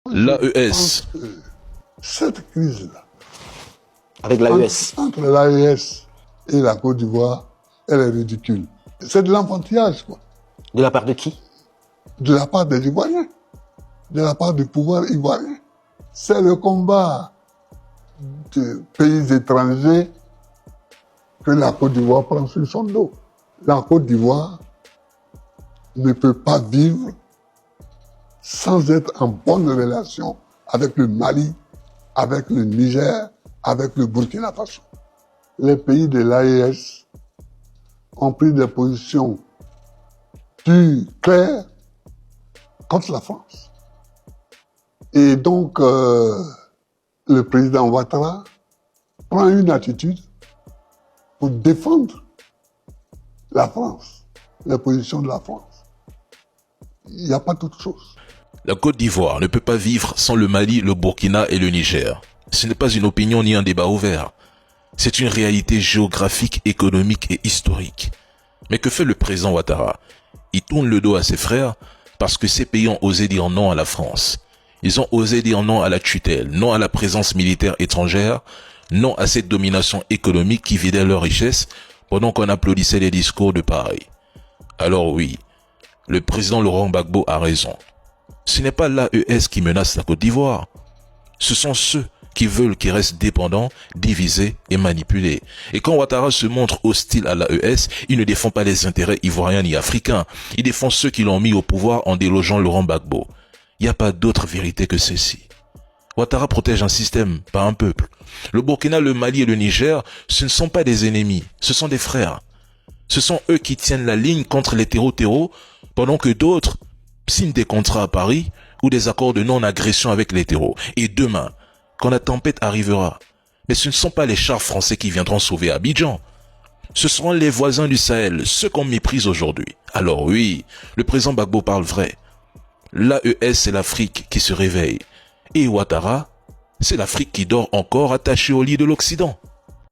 L'AES. Cette crise-là, Avec l'AES. entre l'AES et la Côte d'Ivoire, elle est ridicule. C'est de l'enfantillage, quoi. De la part de qui? De la part des Ivoiriens, de la part du pouvoir ivoirien. C'est le combat de pays étrangers que la Côte d'Ivoire prend sur son dos. La Côte d'Ivoire ne peut pas vivre sans être en bonne relation avec le Mali, avec le Niger, avec le Burkina Faso. Les pays de l'AES ont pris des positions plus claires contre la France. Et donc, le président Ouattara prend une attitude pour défendre la France, les positions de la France. Il n'y a pas d'autre chose. La Côte d'Ivoire ne peut pas vivre sans le Mali, le Burkina et le Niger. Ce n'est pas une opinion ni un débat ouvert. C'est une réalité géographique, économique et historique. Mais que fait le président Ouattara? Il tourne le dos à ses frères parce que ces pays ont osé dire non à la France. Ils ont osé dire non à la tutelle, non à la présence militaire étrangère, non à cette domination économique qui vidait leurs richesses pendant qu'on applaudissait les discours de Paris. Alors oui, le président Laurent Gbagbo a raison. Ce n'est pas l'AES qui menace la Côte d'Ivoire. Ce sont ceux qui veulent qu'ils restent dépendants, divisés et manipulés. Et quand Ouattara se montre hostile à l'AES, il ne défend pas les intérêts ivoiriens ni africains. Il défend ceux qui l'ont mis au pouvoir en délogeant Laurent Gbagbo. Il n'y a pas d'autre vérité que celle-ci. Ouattara protège un système, pas un peuple. Le Burkina, le Mali et le Niger, ce ne sont pas des ennemis, ce sont des frères. Ce sont eux qui tiennent la ligne contre les terreaux, pendant que d'autres signent des contrats à Paris ou des accords de non-agression avec les terreaux. Et demain, quand la tempête arrivera, mais ce ne sont pas les chars français qui viendront sauver Abidjan. Ce seront les voisins du Sahel, ceux qu'on méprise aujourd'hui. Alors oui, le président Gbagbo parle vrai. L'AES, c'est l'Afrique qui se réveille. Et Ouattara, c'est l'Afrique qui dort encore attachée au lit de l'Occident.